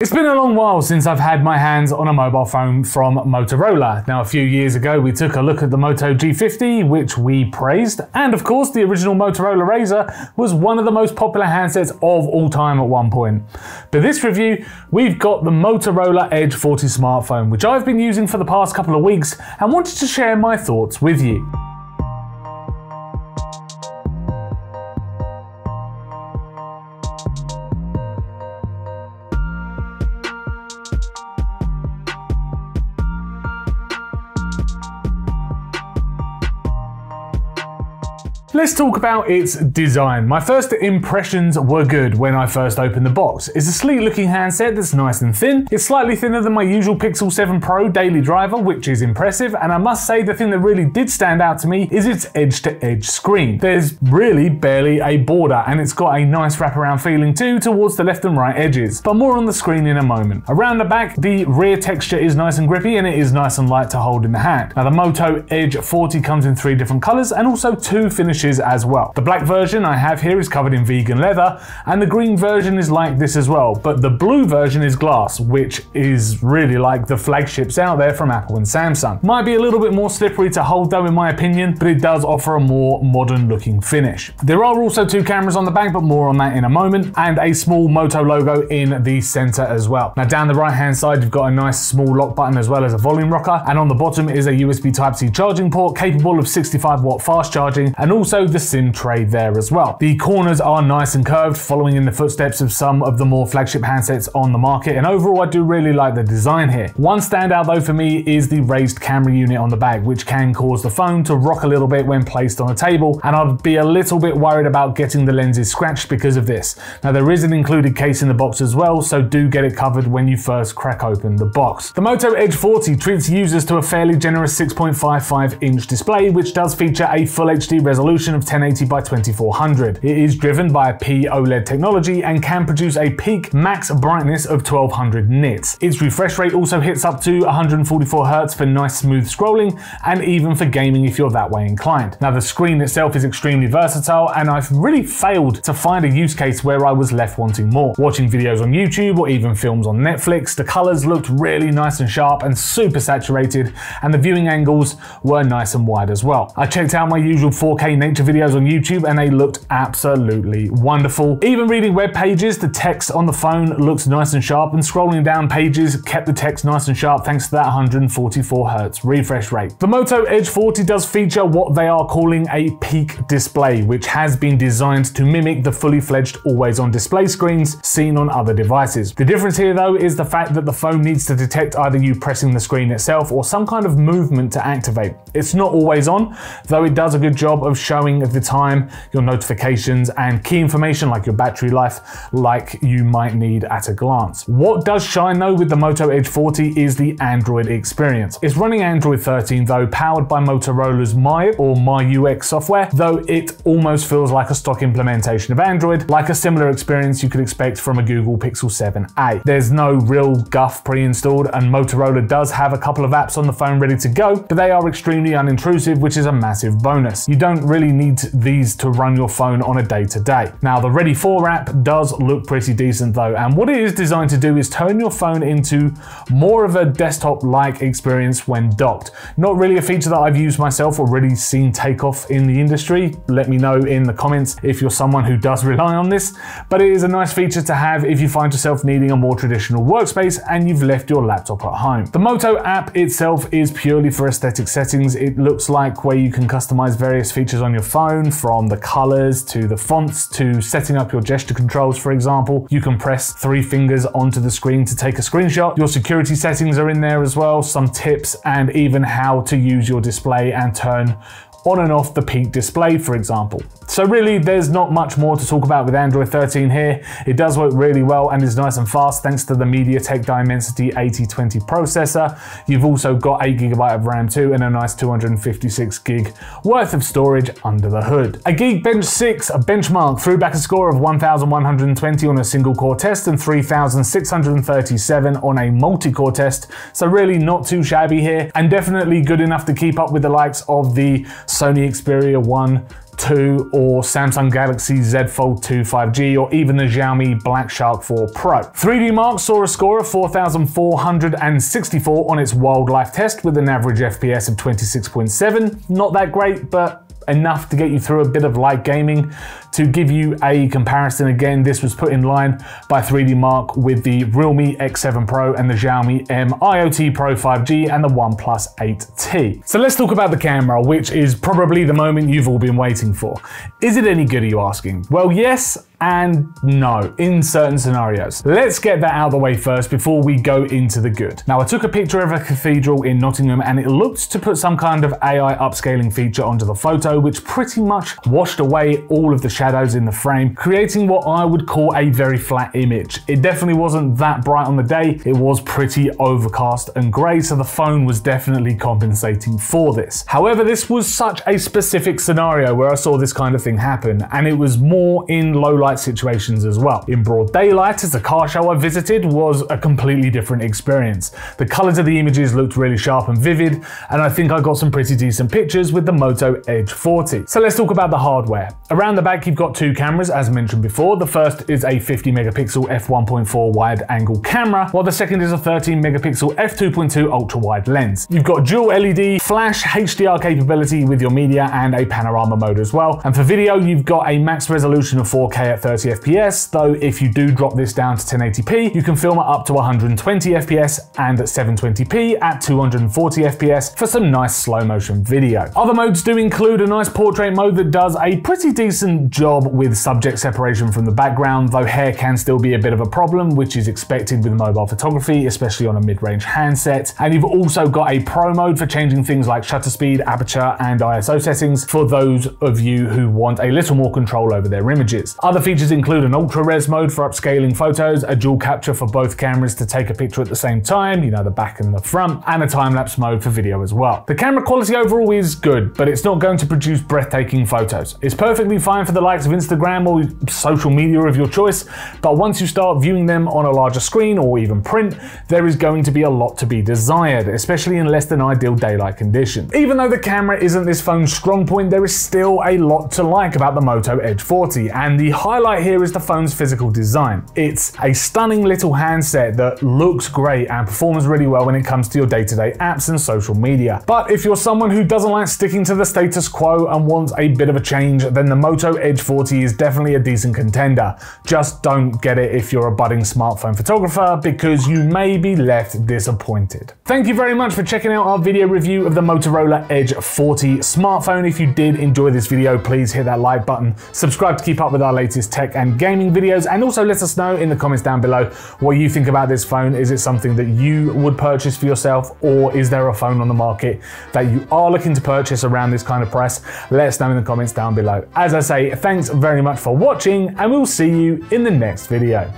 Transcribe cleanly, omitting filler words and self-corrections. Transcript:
It's been a long while since I've had my hands on a mobile phone from Motorola. Now, a few years ago, we took a look at the Moto G50, which we praised, and of course, the original Motorola Razr was one of the most popular handsets of all time at one point. For this review, we've got the Motorola Edge 40 smartphone, which I've been using for the past couple of weeks and wanted to share my thoughts with you. Let's talk about its design. My first impressions were good when I first opened the box. It's a sleek looking handset that's nice and thin. It's slightly thinner than my usual Pixel 7 Pro daily driver, which is impressive, and I must say the thing that really did stand out to me is its edge-to-edge screen. There's really barely a border, and it's got a nice wraparound feeling too towards the left and right edges, but more on the screen in a moment. Around the back, the rear texture is nice and grippy, and it is nice and light to hold in the hand. Now, the Moto Edge 40 comes in 3 different colors and also 2 finishes as well. The black version I have here is covered in vegan leather, and the green version is like this as well, but the blue version is glass, which is really like the flagships out there from Apple and Samsung. Might be a little bit more slippery to hold though in my opinion, but it does offer a more modern looking finish. There are also 2 cameras on the back, but more on that in a moment, and a small Moto logo in the center as well. Now down the right hand side you've got a nice small lock button as well as a volume rocker, and on the bottom is a USB Type-C charging port capable of 65-watt fast charging, and also the SIM tray there as well. The corners are nice and curved, following in the footsteps of some of the more flagship handsets on the market, and overall I do really like the design here. One standout though for me is the raised camera unit on the back, which can cause the phone to rock a little bit when placed on a table, and I'd be a little bit worried about getting the lenses scratched because of this. Now there is an included case in the box as well, so do get it covered when you first crack open the box. The Moto Edge 40 treats users to a fairly generous 6.55-inch display, which does feature a full HD resolution of 1080 by 2400. It is driven by a P-OLED technology and can produce a peak max brightness of 1200 nits. Its refresh rate also hits up to 144 Hz for nice smooth scrolling, and even for gaming if you're that way inclined. Now the screen itself is extremely versatile, and I've really failed to find a use case where I was left wanting more. Watching videos on YouTube or even films on Netflix, the colors looked really nice and sharp and super saturated, and the viewing angles were nice and wide as well. I checked out my usual 4K nature videos on YouTube and they looked absolutely wonderful. Even reading web pages, the text on the phone looks nice and sharp, and scrolling down pages kept the text nice and sharp thanks to that 144 Hz refresh rate. The Moto Edge 40 does feature what they are calling a peak display, which has been designed to mimic the fully fledged always-on display screens seen on other devices. The difference here though is the fact that the phone needs to detect either you pressing the screen itself or some kind of movement to activate. It's not always on, though it does a good job of showing the time, your notifications, and key information like your battery life, like you might need at a glance. What does shine though with the Moto Edge 40 is the Android experience. It's running Android 13 though, powered by Motorola's MYUX software, though it almost feels like a stock implementation of Android, like a similar experience you could expect from a Google Pixel 7a. There's no real guff pre-installed, and Motorola does have a couple of apps on the phone ready to go, but they are extremely unintrusive, which is a massive bonus. You don't really need these to run your phone on a day-to-day. Now the Ready For app does look pretty decent though, and what it is designed to do is turn your phone into more of a desktop-like experience when docked. Not really a feature that I've used myself or really seen take off in the industry. Let me know in the comments if you're someone who does rely on this, but it is a nice feature to have if you find yourself needing a more traditional workspace and you've left your laptop at home. The Moto app itself is purely for aesthetic settings. It looks like where you can customize various features on your phone, from the colors to the fonts to setting up your gesture controls. For example, you can press 3 fingers onto the screen to take a screenshot. Your security settings are in there as well, some tips, and even how to use your display and turn on and off the peak display, for example. So really, there's not much more to talk about with Android 13 here. It does work really well and is nice and fast thanks to the MediaTek Dimensity 8020 processor. You've also got 8GB of RAM too, and a nice 256GB worth of storage under the hood. A Geekbench 6 benchmark threw back a score of 1,120 on a single core test and 3,637 on a multi-core test, so really not too shabby here, and definitely good enough to keep up with the likes of the Sony Xperia 1, 2, or Samsung Galaxy Z Fold 2 5G, or even the Xiaomi Black Shark 4 Pro. 3D Mark saw a score of 4,464 on its wildlife test with an average FPS of 26.7. Not that great, but enough to get you through a bit of light gaming. To give you a comparison, again, this was put in line by 3D Mark with the Realme X7 Pro and the Xiaomi MIOT Pro 5G and the OnePlus 8T. So let's talk about the camera, which is probably the moment you've all been waiting for. Is it any good, are you asking? Well, yes and no, in certain scenarios. Let's get that out of the way first before we go into the good. Now, I took a picture of a cathedral in Nottingham and it looked to put some kind of AI upscaling feature onto the photo, which pretty much washed away all of the shadows in the frame, creating what I would call a very flat image. It definitely wasn't that bright on the day. It was pretty overcast and grey, so the phone was definitely compensating for this. However, this was such a specific scenario where I saw this kind of thing happen, and it was more in low light situations as well. In broad daylight, as a car show I visited was a completely different experience. The colours of the images looked really sharp and vivid, and I think I got some pretty decent pictures with the Moto Edge 40. So let's talk about the hardware. Around the back, you've got two cameras, as mentioned before. The first is a 50 megapixel f1.4 wide angle camera, while the second is a 13 megapixel f2.2 ultra wide lens. You've got dual LED flash HDR capability with your media and a panorama mode as well. And for video, you've got a max resolution of 4K at 30 FPS, though if you do drop this down to 1080p, you can film it up to 120 FPS and at 720p at 240 FPS for some nice slow motion video. Other modes do include a nice portrait mode that does a pretty decent job with subject separation from the background, though hair can still be a bit of a problem, which is expected with mobile photography, especially on a mid-range handset. And you've also got a pro mode for changing things like shutter speed, aperture, and ISO settings for those of you who want a little more control over their images. Other features include an ultra-res mode for upscaling photos, a dual capture for both cameras to take a picture at the same time, you know, the back and the front, and a time-lapse mode for video as well. The camera quality overall is good, but it's not going to produce breathtaking photos. It's perfectly fine for the likes of Instagram or social media of your choice, but once you start viewing them on a larger screen or even print, there is going to be a lot to be desired, especially in less than ideal daylight conditions. Even though the camera isn't this phone's strong point, there is still a lot to like about the Moto Edge 40, and the highlight here is the phone's physical design. It's a stunning little handset that looks great and performs really well when it comes to your day-to-day apps and social media. But if you're someone who doesn't like sticking to the status quo and wants a bit of a change, then the Moto Edge 40 is definitely a decent contender. Just don't get it if you're a budding smartphone photographer, because you may be left disappointed. Thank you very much for checking out our video review of the Motorola Edge 40 smartphone. If you did enjoy this video, please hit that like button, subscribe to keep up with our latest tech and gaming videos, and also let us know in the comments down below what you think about this phone. Is it something that you would purchase for yourself, or is there a phone on the market that you are looking to purchase around this kind of price? Let us know in the comments down below. As I say, thanks very much for watching, and we'll see you in the next video.